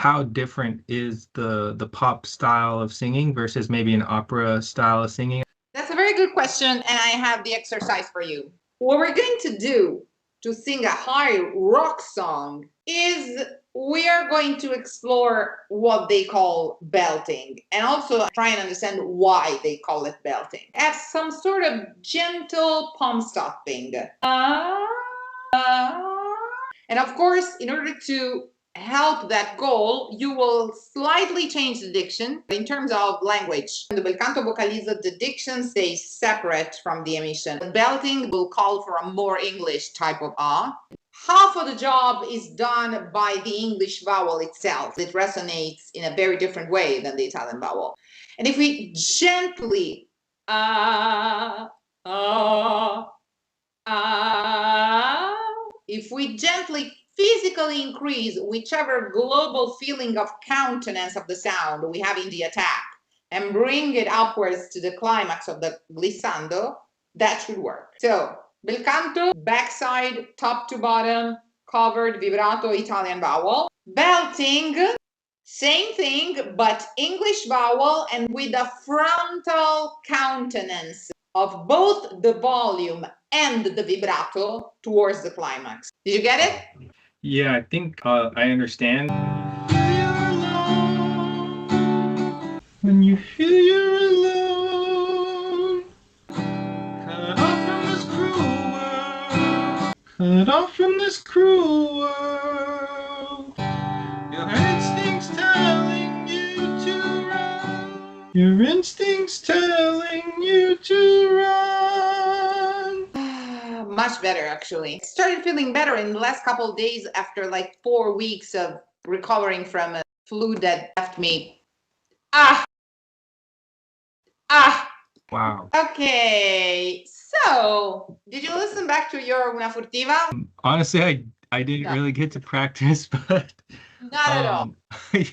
how different is the pop style of singing versus maybe an opera style of singing? That's a very good question, and I have the exercise for you. What we're going to do to sing a high rock song is we are going to explore what they call belting and also try and understand why they call it belting as some sort of gentle palm stopping. And of course, in order to help that goal, you will slightly change the diction in terms of language. In the Belcanto vocalise, the diction stays separate from the emission. The belting will call for a more English type of ah. Half of the job is done by the English vowel itself. It resonates in a very different way than the Italian vowel. And if we gently if we gently physically increase whichever global feeling of countenance of the sound we have in the attack and bring it upwards to the climax of the glissando, that should work. So, Belcanto, backside, top to bottom, covered, vibrato, Italian vowel. Belting, same thing, but English vowel and with a frontal countenance of both the volume and the vibrato towards the climax. Did you get it? Yeah, I think I understand. When you feel you're alone, cut off from this cruel world, cut off from this cruel world. Your instincts telling you to run. Your instincts telling you to run. Much better, actually. I started feeling better in the last couple of days after like 4 weeks of recovering from a flu that left me. Wow. Okay, so did you listen back to your Una Furtiva? Honestly, I didn't really get to practice, but not at all.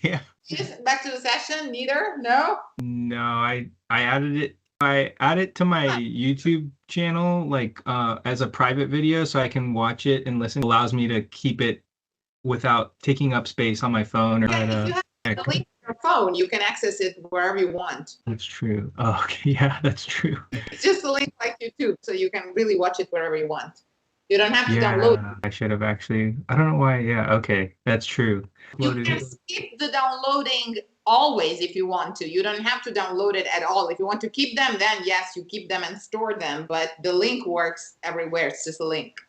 Yeah. Just back to the session, neither? No? No, I added it. I add it to my YouTube channel, like as a private video, so I can watch it and listen. It allows me to keep it without taking up space on my phone. Or if you have the link on your phone, you can access it wherever you want. That's true. Oh, okay. Yeah, that's true. It's just a link like YouTube, so you can really watch it wherever you want. You don't have to download. I should have actually. I don't know why. Yeah, okay. That's true. You can skip the downloading always if you want to. You don't have to download it at all. If you want to keep them, then yes, you keep them and store them. But the link works everywhere. It's just a link.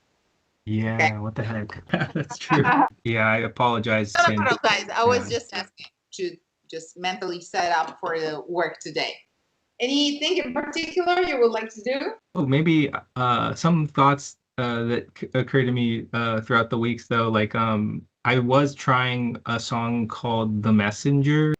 Yeah, okay. What the heck? That's true. Yeah, I apologize. Don't apologize. I was just asking to just mentally set up for the work today. Anything in particular you would like to do? Oh, maybe some thoughts that occurred to me throughout the weeks, though. Like I was trying a song called "The Messenger"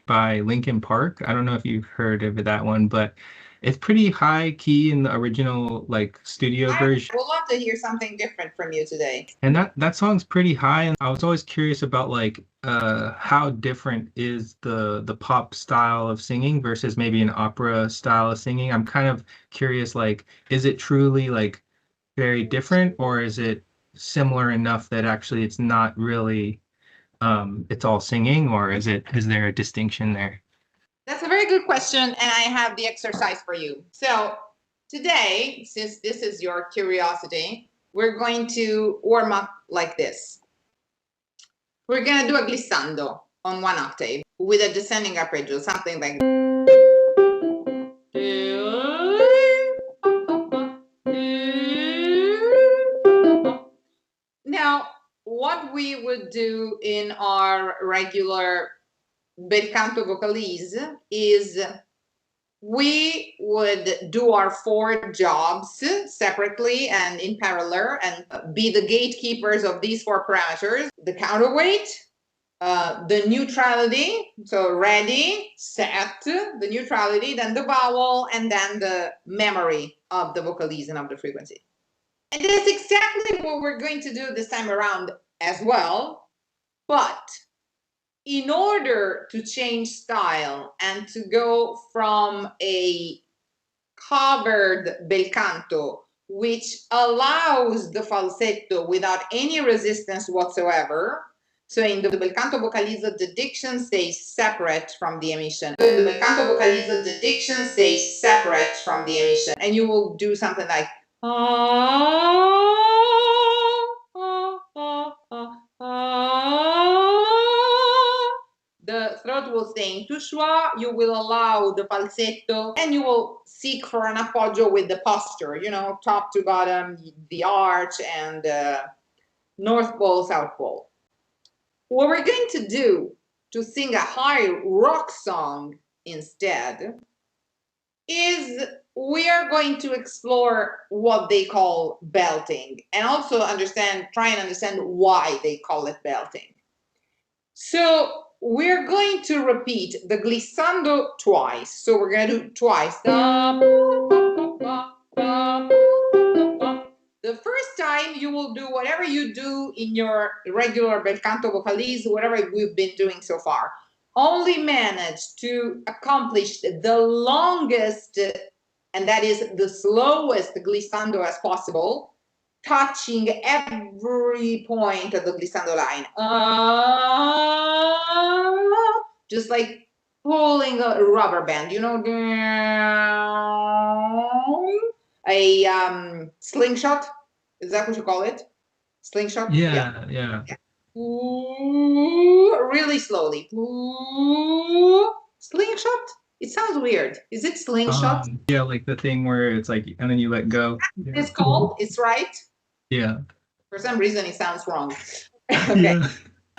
by Linkin Park. I don't know if you've heard of that one, but it's pretty high key in the original like studio version. I would love to hear something different from you today. And that song's pretty high, and I was always curious about like how different is the pop style of singing versus maybe an opera style of singing. I'm kind of curious, like, is it truly like very different, or is it similar enough that actually it's not really it's all singing, or is there a distinction there? That's a very good question, and I have the exercise for you. So today, since this is your curiosity, we're going to warm up like this. We're going to do a glissando on 1 octave with a descending arpeggio, something like Now, what we would do in our regular Belcanto vocalise is we would do our 4 jobs separately and in parallel and be the gatekeepers of these 4 parameters: the counterweight, the neutrality, so ready, set, the neutrality, then the vowel, and then the memory of the vocalise and of the frequency. And that's exactly what we're going to do this time around as well. But in order to change style and to go from a covered Belcanto, which allows the falsetto without any resistance whatsoever, So in the Belcanto vocalise, the diction stays separate from the emission. In the Belcanto vocalise, the diction stays separate from the emission. And you will do something like the throat will stay in tout schwa, you will allow the falsetto, and you will seek for an appoggio with the posture, you know, top to bottom, the arch, and North Pole, South Pole. What we're going to do to sing a high rock song instead is we are going to explore what they call belting and also try and understand why they call it belting. So we're going to repeat the glissando twice. So we're going to do twice. The first time you will do whatever you do in your regular Belcanto vocalise, whatever we've been doing so far. Only manage to accomplish the longest, and that is the slowest glissando as possible, touching every point of the glissando line. Just like pulling a rubber band, you know, a slingshot. Is that what you call it? Slingshot? Yeah. Ooh, really slowly. Ooh, slingshot? It sounds weird. Is it slingshot? Yeah, like the thing where it's like, and then you let go. Yeah. It's called. It's right. Yeah. For some reason, it sounds wrong. Okay. Yeah.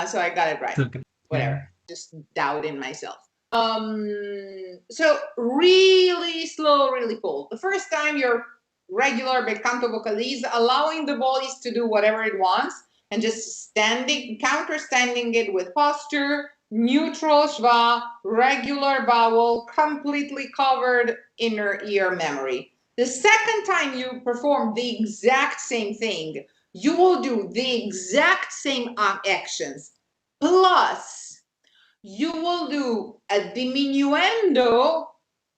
So I got it right. Okay. Whatever. Yeah. Just doubting myself. So really slow, really pull. The first time your regular Belcanto vocalise, allowing the voice to do whatever it wants and just counterstanding it with posture, neutral schwa, regular vowel, completely covered inner ear memory. The second time you perform the exact same thing, you will do the exact same actions, plus you will do a diminuendo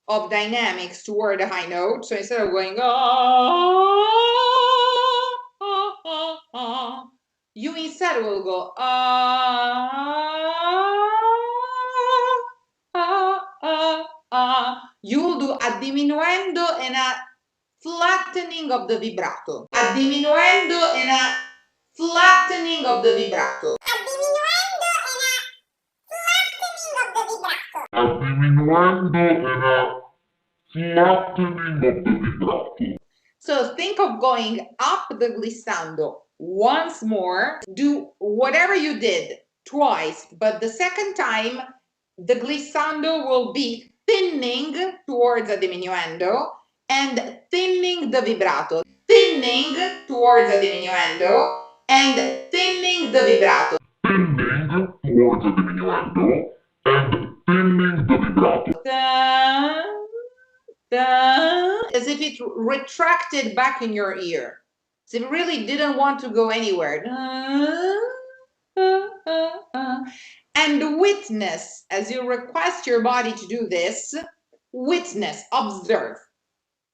of dynamics toward a high note. So instead of going you instead will go You will do a diminuendo and a flattening of the vibrato. A diminuendo and a flattening of the vibrato. So think of going up the glissando once more. Do whatever you did twice, but the second time the glissando will be thinning towards a diminuendo and thinning the vibrato. Thinning towards a diminuendo and thinning the vibrato. Thinning towards a diminuendo and thinning the vibrato. As if it retracted back in your ear. As if it really didn't want to go anywhere. And witness, as you request your body to do this, witness, observe.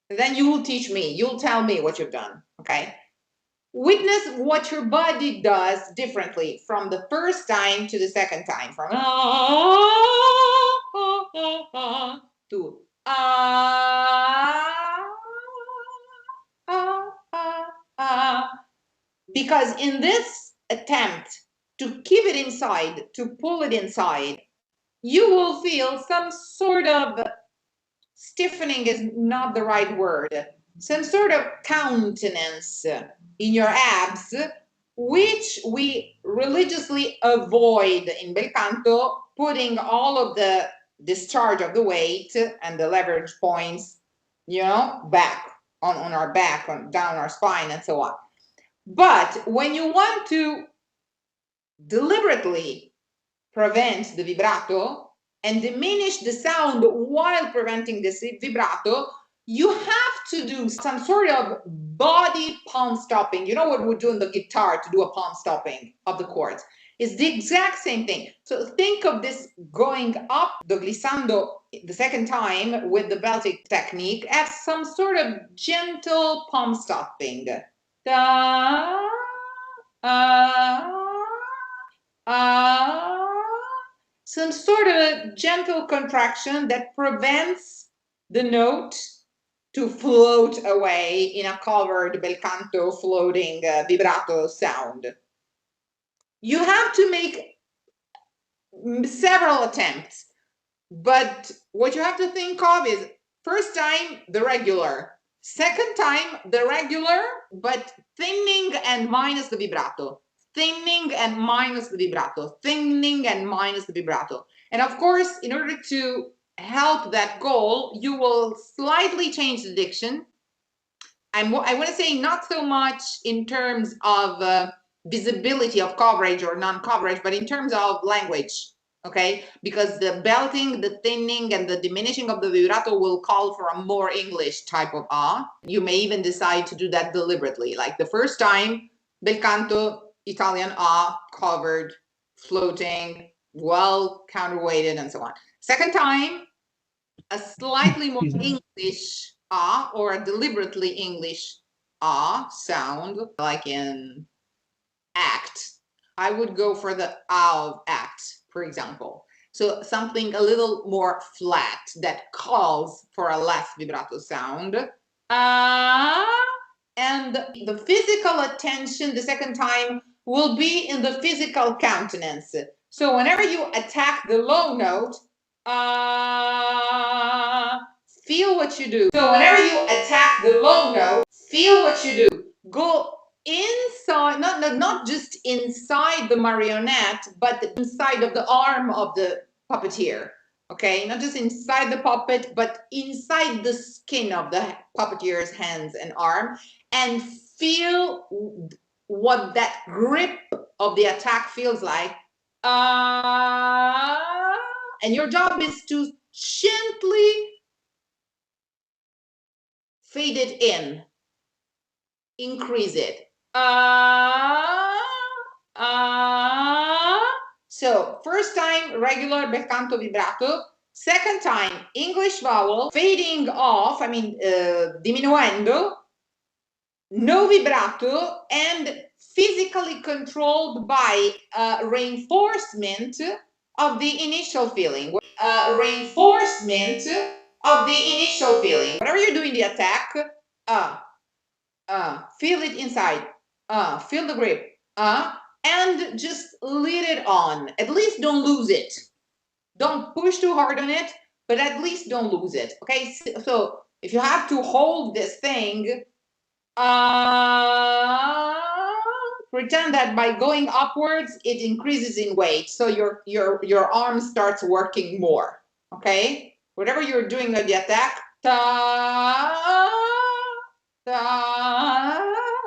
Then you will teach me, you'll tell me what you've done, okay? Witness what your body does differently from the first time to the second time. From to because in this attempt to keep it inside, to pull it inside, you will feel some sort of stiffening is not the right word, some sort of countenance in your abs, which we religiously avoid in Belcanto, putting all of the discharge of the weight and the leverage points, you know, back on our back, down our spine, and so on. But when you want to deliberately prevent the vibrato and diminish the sound while preventing this vibrato, you have to do some sort of body palm stopping. You know what we do in the guitar to do a palm stopping of the chords? It's the exact same thing. So think of this going up the glissando the second time with the belting technique as some sort of gentle palm stopping. Da, some sort of gentle contraction that prevents the note to float away in a covered bel canto floating vibrato sound. You have to make several attempts, but what you have to think of is first time the regular, second time the regular, but thinning and minus the vibrato, thinning and minus the vibrato, thinning and minus the vibrato. And of course, in order to help that goal, you will slightly change the diction. I want to say not so much in terms of visibility of coverage or non-coverage, but in terms of language, okay? Because the belting, the thinning, and the diminishing of the vibrato will call for a more English type of ah. You may even decide to do that deliberately. Like the first time, bel canto, Italian ah, covered, floating, well counterweighted, and so on. Second time, a slightly more English ah, or a deliberately English ah sound, like in act. I would go for the ah of act, for example. So something a little more flat that calls for a less vibrato sound. And the physical attention the second time will be in the physical countenance. So whenever you attack the low note, feel what you do. So whenever you attack the low note, feel what you do. Go inside, not just inside the marionette, but inside of the arm of the puppeteer. Okay, not just inside the puppet, but inside the skin of the puppeteer's hands and arm, and feel what that grip of the attack feels like. And your job is to gently fade it in, increase it. So first time regular bel canto vibrato, second time English vowel, fading off, diminuendo, no vibrato, and physically controlled by reinforcement of the initial feeling. Reinforcement of the initial feeling. Whenever you're doing the attack, feel it inside, feel the grip, and just lead it on. At least don't lose it. Don't push too hard on it, but at least don't lose it. Okay, so if you have to hold this thing, pretend that by going upwards it increases in weight, so your arm starts working more. Okay, whatever you're doing at the attack,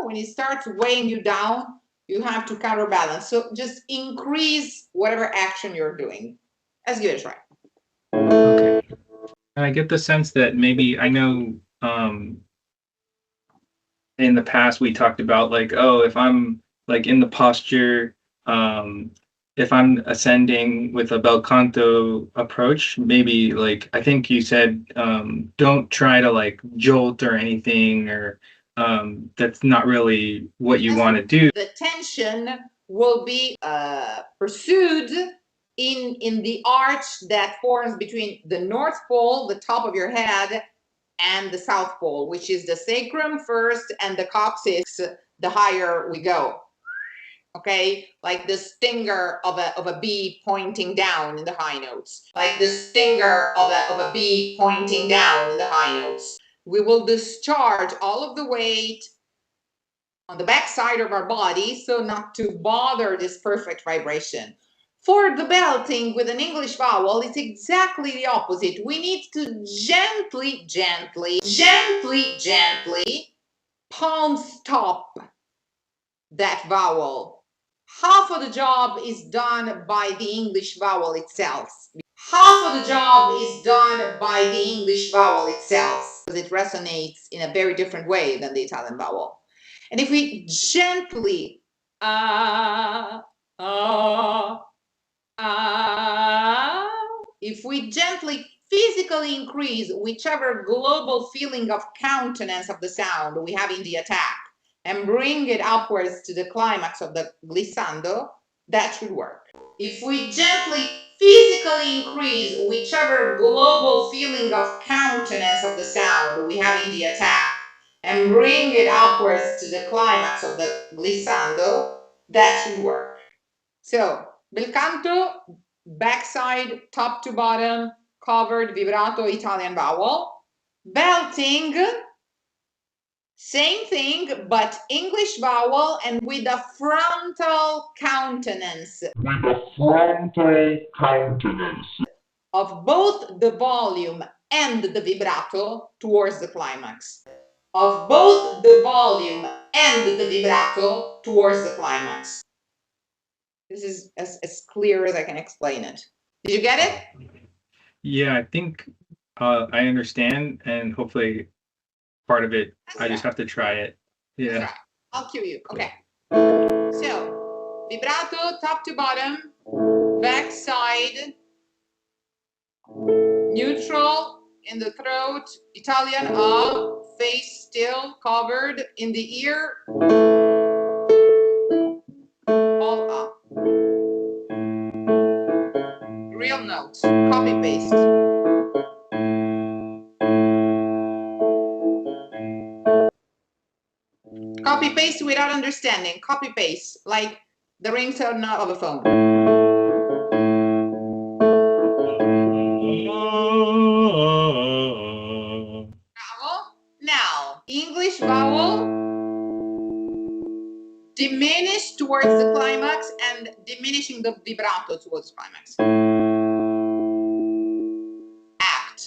when it starts weighing you down, you have to counterbalance. So just increase whatever action you're doing. Let's give it a try. Okay. And I get the sense that maybe, I know in the past we talked about like, oh, if I'm like in the posture, if I'm ascending with a bel canto approach, maybe like, I think you said, don't try to like jolt or anything, or that's not really what you want to do. The tension will be pursued in the arch that forms between the North Pole, the top of your head, and the South Pole, which is the sacrum first and the coccyx, the higher we go. Okay, like the stinger of a bee pointing down in the high notes. Like the stinger of a bee pointing down in the high notes. We will discharge all of the weight on the back side of our body, so not to bother this perfect vibration. For the belting with an English vowel, it's exactly the opposite. We need to gently palm stop that vowel. Half of the job is done by the English vowel itself. Half of the job is done by the English vowel itself, because it resonates in a very different way than the Italian vowel. And if we gently if we gently physically increase whichever global feeling of countenance of the sound we have in the attack and bring it upwards to the climax of the glissando, that should work. If we gently physically increase whichever global feeling of countenance of the sound we have in the attack and bring it upwards to the climax of the glissando, that should work. So, bel canto, backside, top to bottom, covered vibrato Italian vowel. Belting, same thing, but English vowel and with a frontal countenance. With a frontal countenance. Of both the volume and the vibrato towards the climax. Of both the volume and the vibrato towards the climax. This is as clear as I can explain it. Did you get it? Yeah, I think I understand, and hopefully part of it, I just have to try it. Yeah. Right. I'll cue you. Okay. So, vibrato, top to bottom, back side, neutral in the throat, Italian face still covered in the ear, all up. Real notes, copy paste. Copy paste without understanding, copy paste, like the ringtone of a phone. Now, English vowel, diminish towards the climax and diminishing the vibrato towards the climax. Act.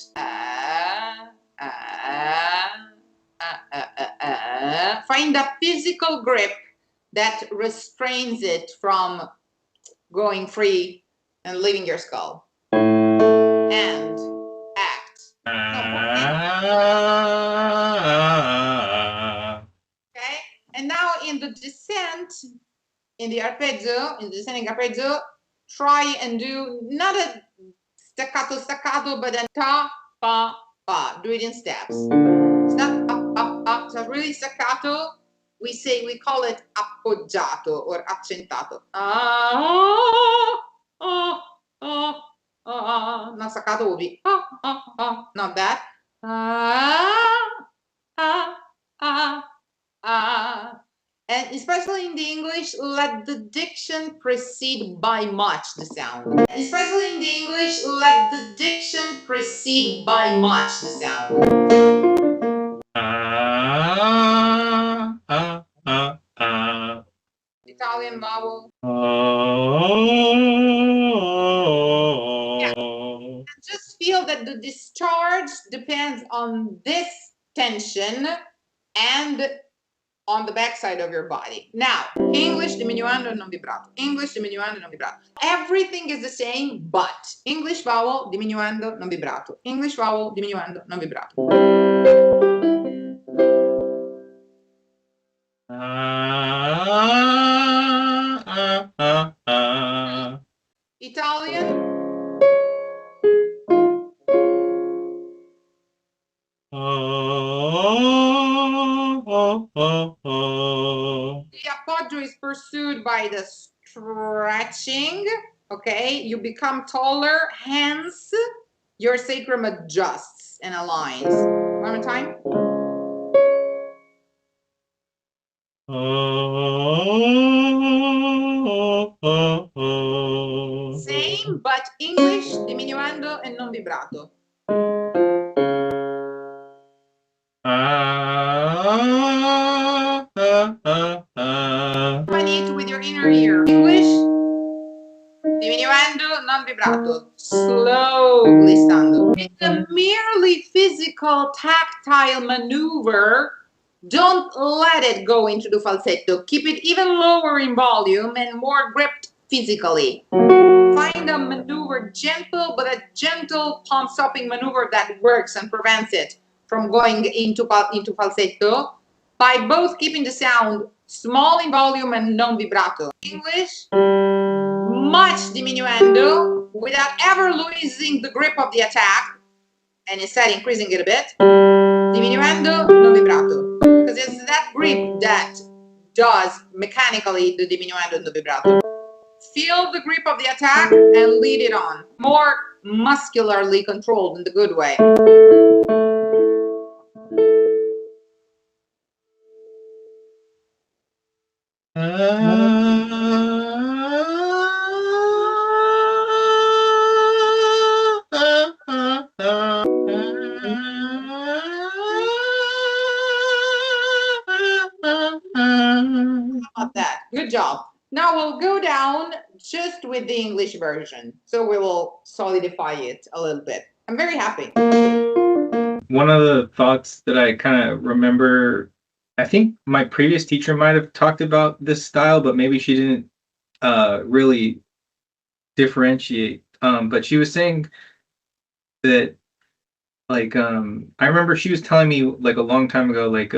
Find a physical grip that restrains it from going free and leaving your skull. And act. Okay? And now in the descent, in the arpeggio, in the descending arpeggio, try and do not a staccato, but a ta, pa, pa. Do it in steps. It's not up, up, up. It's not really staccato. We call it appoggiato or accentato. Not staccato will be not that. And especially in the English, let the diction precede by much the sound. Especially in the English, let the diction precede by much the sound. Italian vowel. Yeah. And just feel that the discharge depends on this tension and on the backside of your body. Now, English diminuendo non vibrato. English diminuendo non vibrato. Everything is the same, but English vowel diminuendo non vibrato. English vowel diminuendo non vibrato. Italian. The appoggio is pursued by the stretching, okay? You become taller, hence your sacrum adjusts and aligns. One more time. Same, but English diminuendo and non vibrato. It with your inner ear. English diminuendo non vibrato. Slow glissando. It's a merely physical tactile maneuver. Don't let it go into the falsetto. Keep it even lower in volume and more gripped physically. Find a maneuver gentle, but a gentle palm stopping maneuver that works and prevents it from going into falsetto by both keeping the sound small in volume and non-vibrato. English, much diminuendo without ever losing the grip of the attack, and instead increasing it a bit. Diminuendo, non-vibrato. Because it's that grip that does mechanically the diminuendo and the vibrato. feel the grip of the attack and lead it on. More muscularly controlled in the good way. How about that? Good job. Now we'll go down just with the English version. So we will solidify it a little bit. I'm very happy. One of the thoughts that I kind of remember, I think my previous teacher might have talked about this style, but maybe she didn't really differentiate. But she was saying that I remember she was telling me like a long time ago, like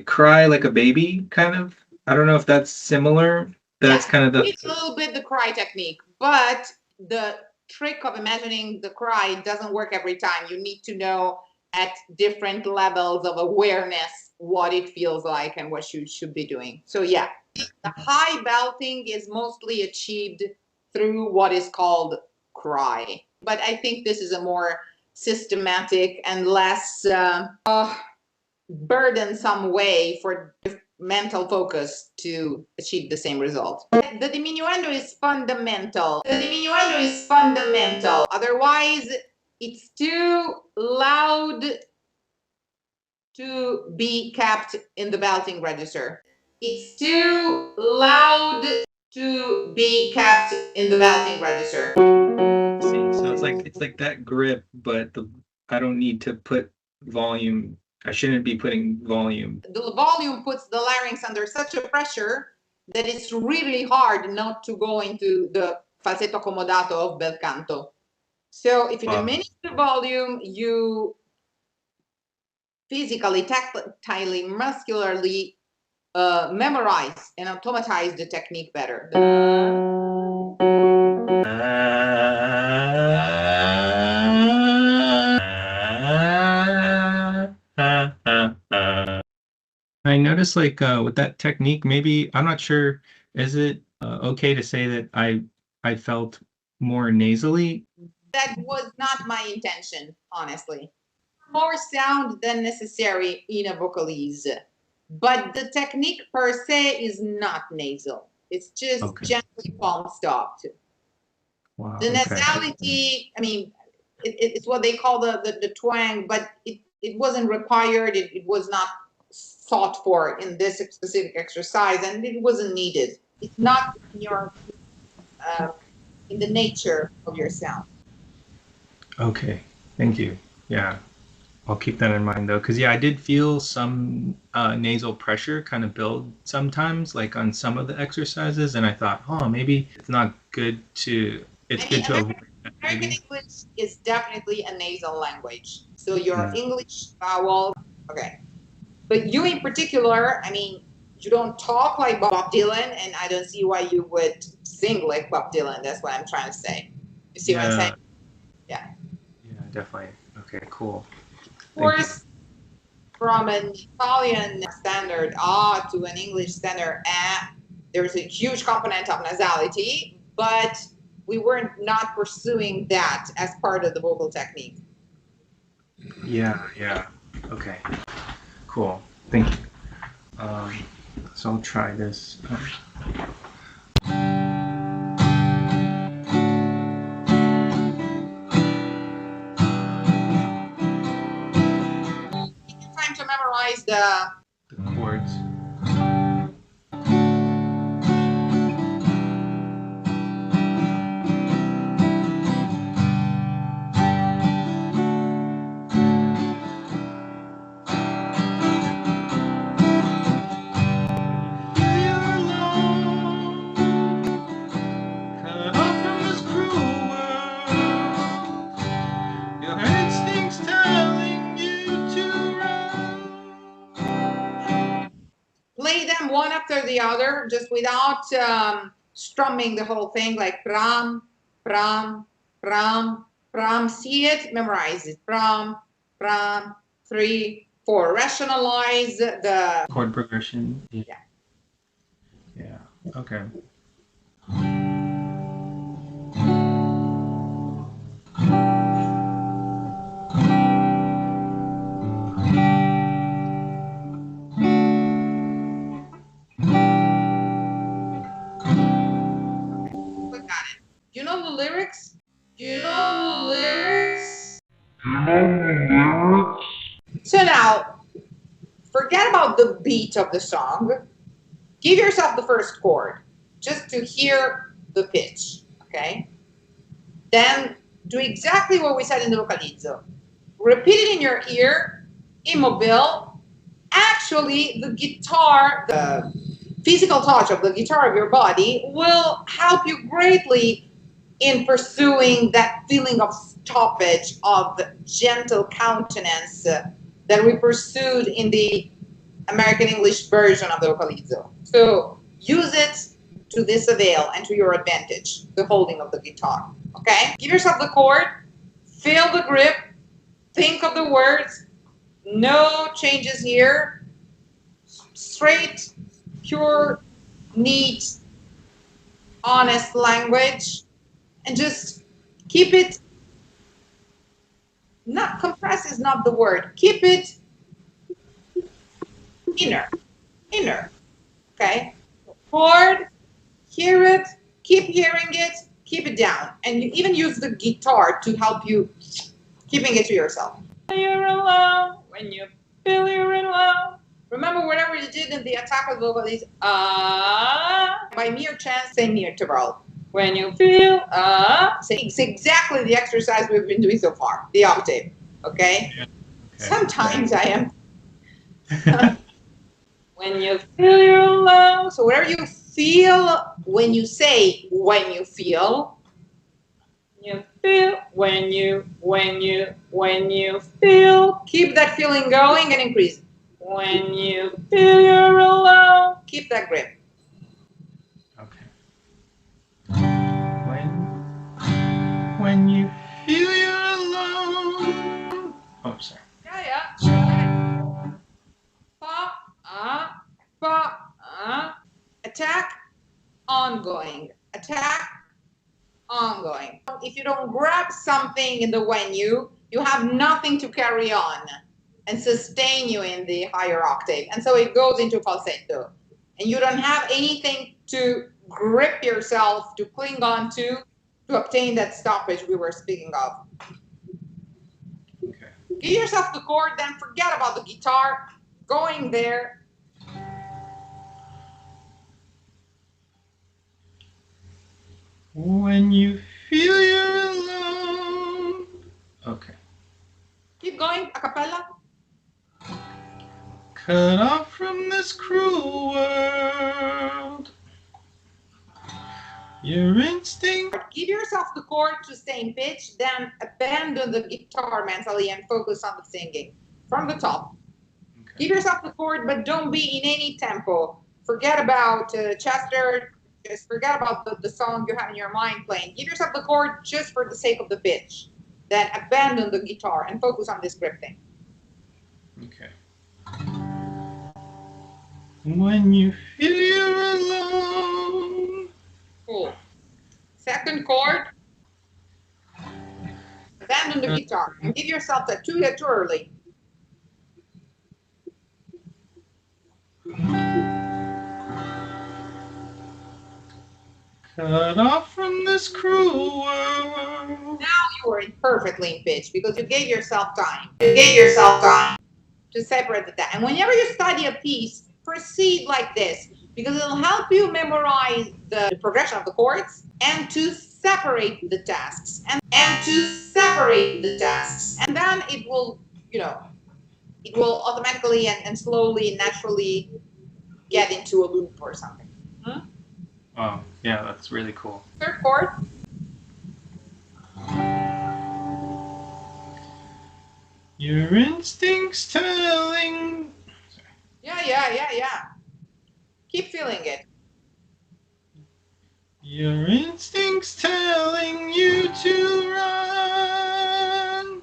cry like a baby, kind of. I don't know if that's similar. That's kind of it's a little bit the cry technique, but the trick of imagining the cry doesn't work every time. You need to know at different levels of awareness what it feels like and what you should be doing. So yeah, the high belting is mostly achieved through what is called cry. But I think this is a more systematic and less burdensome way for mental focus to achieve the same result. The diminuendo is fundamental. The diminuendo is fundamental. Otherwise, it's too loud to be kept in the belting register. It's too loud to be kept in the belting register. So it's like that grip, but I don't need to put volume. I shouldn't be putting volume. The volume puts the larynx under such a pressure that it's really hard not to go into the falsetto accomodato of Belcanto. So if you diminish the volume, you physically, tactilely, muscularly memorize and automatize the technique better. I noticed with that technique, maybe I'm not sure, is it okay to say that I felt more nasally? That was not my intention, honestly. More sound than necessary in a vocalese, but the technique per se is not nasal. It's just gently palm stopped. Wow, the nasality, I mean, it's what they call the twang, but it wasn't required. It was not sought for in this specific exercise, and it wasn't needed. It's not in your in the nature of your sound. Okay, thank you. Yeah, I'll keep that in mind though, because yeah, I did feel some nasal pressure kind of build sometimes, like on some of the exercises, and I thought, oh, maybe it's not good to. It's good to avoid that. American English is definitely a nasal language. So your English vowel, okay. But you in particular, I mean, you don't talk like Bob Dylan, and I don't see why you would sing like Bob Dylan. That's what I'm trying to say. You see what I'm saying? Yeah. Yeah, definitely. Okay, cool. Of course, from an Italian standard ah to an English standard there's a huge component of nasality, but we were not pursuing that as part of the vocal technique. Yeah, yeah. Okay. Cool. Thank you. So I'll try this. Time to memorize the chords. play them one after the other, just without strumming the whole thing, like pram, pram, pram, pram. See it, memorize it. Pram, pram, 3, 4. Rationalize the chord progression. Yeah. Yeah. Okay. know the lyrics? Do you know the lyrics? So now, forget about the beat of the song. Give yourself the first chord, just to hear the pitch, okay? Then do exactly what we said in the vocalizzo. Repeat it in your ear, immobile. Actually, the guitar, the physical touch of the guitar of your body will help you greatly in pursuing that feeling of stoppage, of gentle countenance that we pursued in the American English version of the vocalizzo. So use it to this avail and to your advantage, the holding of the guitar. Okay? Give yourself the chord, feel the grip, think of the words, no changes here. Straight, pure, neat, honest language, and just keep it, not compress is not the word, keep it inner, okay? Chord, hear it, keep hearing it, keep it down, and you even use the guitar to help you keeping it to yourself. You're alone when you feel you're alone. Remember, whatever you did in the attack of the vocal is by mere chance, same interval. When you feel it's exactly the exercise we've been doing so far, the octave. Okay? Yeah. Okay. Sometimes I am. When you feel you're alone. So whatever you feel when you say when you feel. You feel when you feel. Keep that feeling going and increase. When you feel you're alone, keep that grip. Okay. When you feel you're alone. Oh, sorry. Yeah. Attack, ongoing. Attack, ongoing. If you don't grab something in the when you have nothing to carry on and sustain you in the higher octave. And so it goes into falsetto. And you don't have anything to grip yourself, to cling on to obtain that stoppage we were speaking of. Okay. Give yourself the chord, then forget about the guitar. Going there. When you feel you're alone. Okay. Keep going, a cappella. Cut off from this cruel world. Your instinct. Give yourself the chord to stay in pitch, then abandon the guitar mentally and focus on the singing from the top. Okay. Give yourself the chord, but don't be in any tempo. Forget about Chester. Just forget about the song you have in your mind playing. Give yourself the chord just for the sake of the pitch. Then abandon the guitar and focus on this grip thing. Okay. When you feel you're alone. Cool. Second chord. Abandon the guitar and give yourself that too early. Cut off from this cruel world. Now you are perfectly in pitch because you gave yourself time. You gave yourself time to separate the tasks. And whenever you study a piece, proceed like this because it'll help you memorize the progression of the chords and to separate the tasks. And then it will, it will automatically and slowly, naturally get into a loop or something. Wow, yeah, that's really cool. Third chord. Your instincts telling. Yeah. Keep feeling it. Your instincts telling you to run.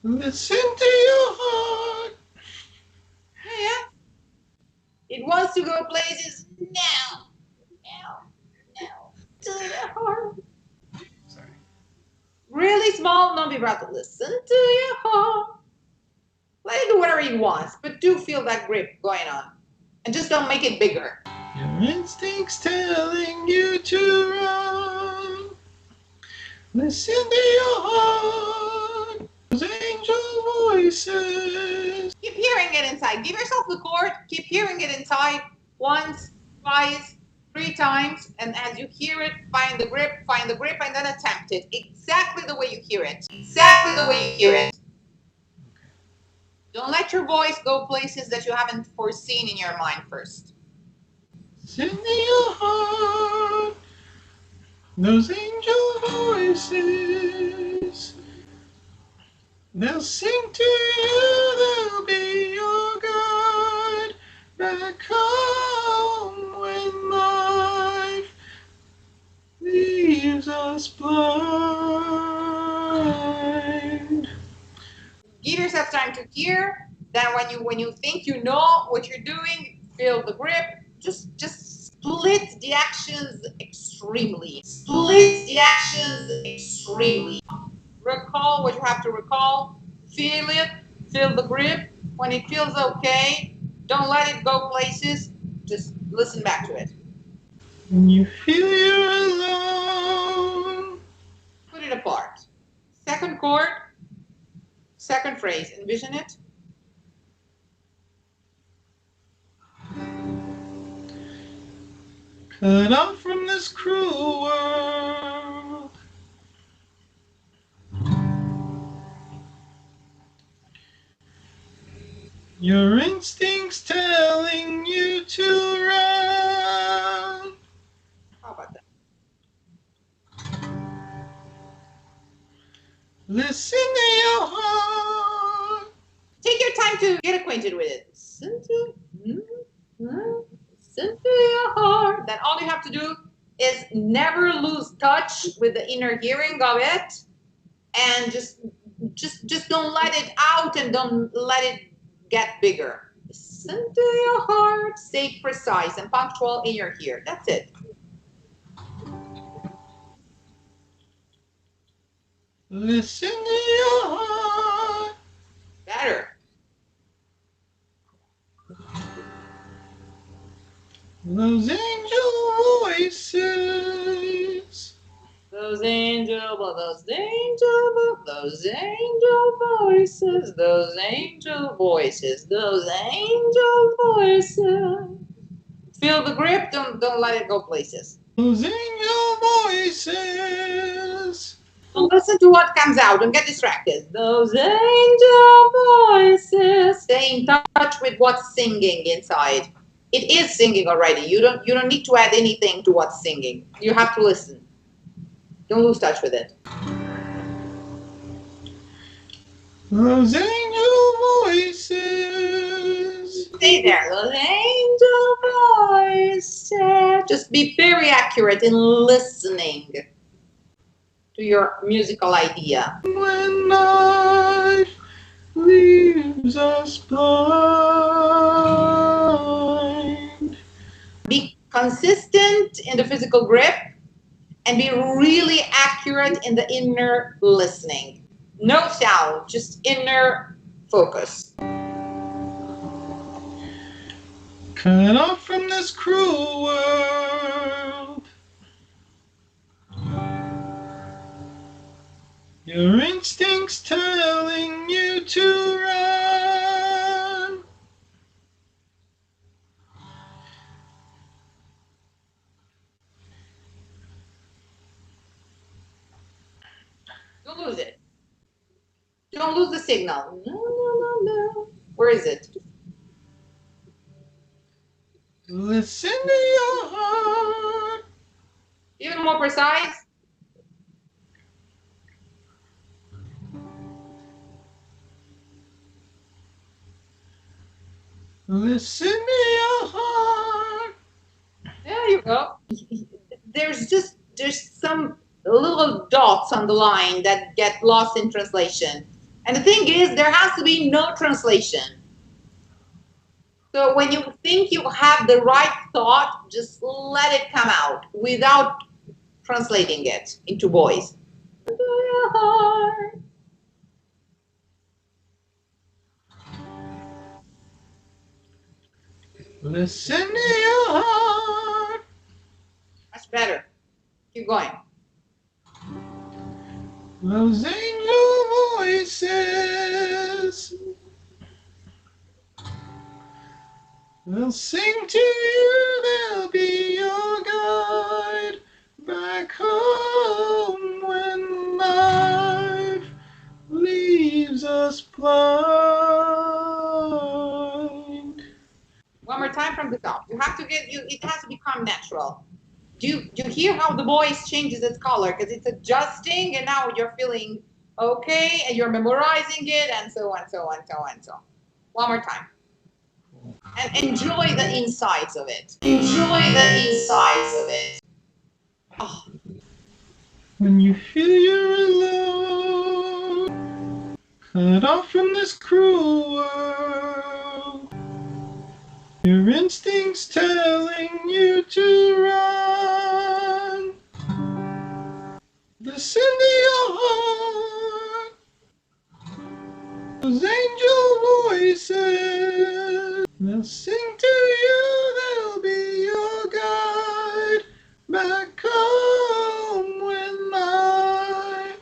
Listen to your heart. Yeah. It wants to go places now. To the heart. Sorry. Really small, non-vibrato. Listen to your heart. Let it do whatever it wants, but do feel that grip going on. And just don't make it bigger. Your instincts telling you to run. Listen to your heart, those angel voices. Keep hearing it inside. Give yourself the chord. Keep hearing it inside once, twice, 3 times. And as you hear it, find the grip, and then attempt it exactly the way you hear it. Exactly the way you hear it. Don't let your voice go places that you haven't foreseen in your mind first. Listen to your heart, those angel voices. They'll sing to you, they'll be your guide back home when life leaves us blind. Give yourself time to hear. Then when you think you know what you're doing, feel the grip. Just split the actions extremely. Split the actions extremely. Recall what you have to recall. Feel it. Feel the grip. When it feels okay, don't let it go places. Just listen back to it. When you feel you're alone, Put it apart. Second chord, second phrase. Envision it. cut off from this cruel world. Your instincts telling you to run. How about that? Listen to your heart. Take your time to get acquainted with it. Listen to your heart. Then all you have to do is never lose touch with the inner hearing of it, and just don't let it out and don't let it get bigger. Listen to your heart. Stay precise and punctual in your ear. That's it. Listen to your heart. Better. Those angel voices. Those angel voices, those angel voices. Feel the grip, don't let it go places. Those angel voices. Don't listen to what comes out, don't get distracted. Those angel voices. Stay in touch with what's singing inside. It is singing already. You don't need to add anything to what's singing. You have to listen. Don't lose touch with it. Those angel voices. Stay there. Those angel voices. Just be very accurate in listening to your musical idea. When life leaves us blind. Be consistent in the physical grip and be really accurate in the inner listening. No sound, just inner focus. Cut off from this cruel world. Your instincts telling you to run. Don't lose it. Don't lose the signal. No. Where is it? Listen to your heart. Even more precise. Listen to your heart. There you go. There's some little dots on the line that get lost in translation. And the thing is, there has to be no translation. So when you think you have the right thought, just let it come out without translating it into voice. Listen to your heart. Much better. Keep going. Those angel voices will sing to you, they'll be your guide back home when life leaves us blind. One more time from the top. You have to get you. It has to become natural. Do you hear how the voice changes its color because it's adjusting, and now you're feeling okay, and you're memorizing it, and so on, so on, so on, so on. One more time. And enjoy the insides of it. Enjoy the insides of it. Oh, When you feel you're alone, cut off from this cruel world, your instincts telling you to run. Listen to your heart, those angel voices. They'll sing to you, they'll be your guide back home when life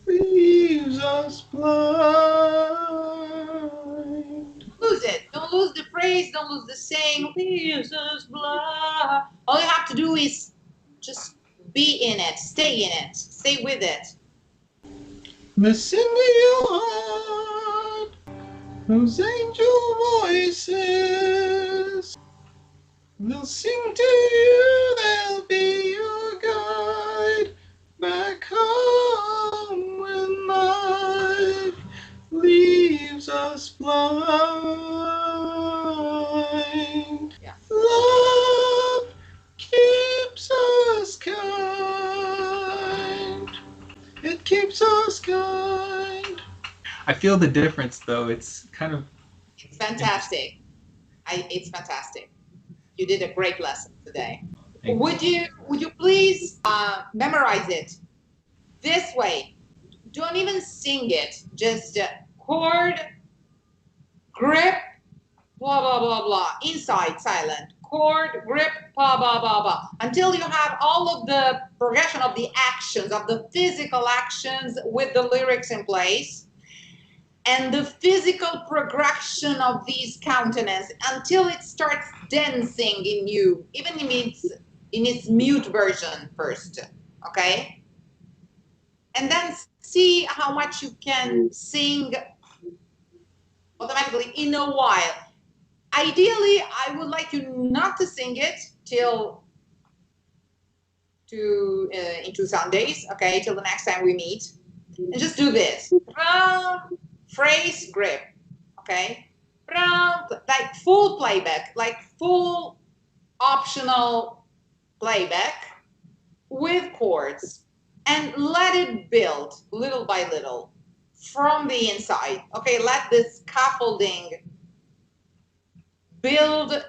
leaves us blind. lose it. Don't lose the phrase. Don't lose the saying. Leaves us blind. All you have to do is just be in it. Stay in it. Stay with it. Listen to your heart, those angel voices. They'll sing to you, they'll be your guide back home when life leaves us blind. Yeah. Love keeps us kind. It keeps us kind. I feel the difference though. It's kind of It's fantastic. It's fantastic. You did a great lesson today. Would you please memorize it this way? Don't even sing it. Just chord, grip, blah blah blah blah. Inside silent. Chord, grip, blah blah blah blah. Until you have all of the progression of the actions, of the physical actions with the lyrics in place. And the physical progression of these countenance until it starts dancing in you, even in its mute version first, okay? And then see how much you can sing automatically in a while. Ideally, I would like you not to sing it till in 2 Sundays, okay, till the next time we meet, and just do this. Phrase, grip, okay? Like full playback, like full optional playback with chords, and let it build little by little from the inside, okay? Let the scaffolding build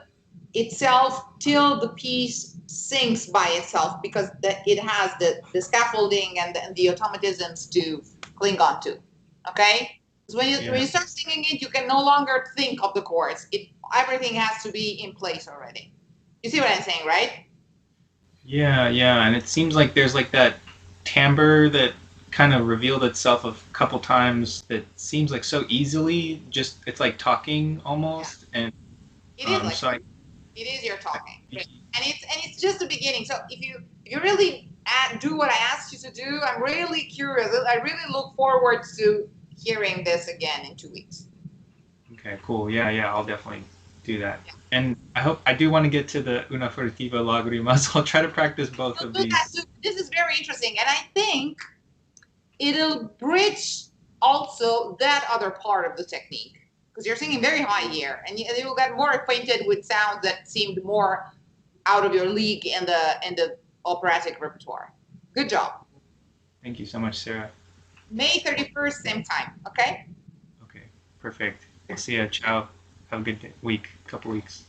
itself till the piece sings by itself, because it has the scaffolding and the automatisms to cling on to, okay? When you start singing it, you can no longer think of the chords. Everything has to be in place already. You see what I'm saying, right? Yeah, and it seems like there's like that timbre that kind of revealed itself a couple times that seems like so easily, just it's like talking almost. Yeah. And it is like so it is your talking. And it's just the beginning. So if you really do what I asked you to do, I'm really curious. I really look forward to hearing this again in 2 weeks. Okay, cool. Yeah, I'll definitely do that. Yeah. And I do want to get to the Una furtiva lagrima, so I'll try to practice both of these. This is very interesting, and I think it'll bridge also that other part of the technique, because you're singing very high here, and you'll get more acquainted with sounds that seemed more out of your league in the operatic repertoire. Good job. Thank you so much, Sarah. May 31st, same time, okay? Okay, perfect. I'll see you. Ciao. Have a good week, couple weeks.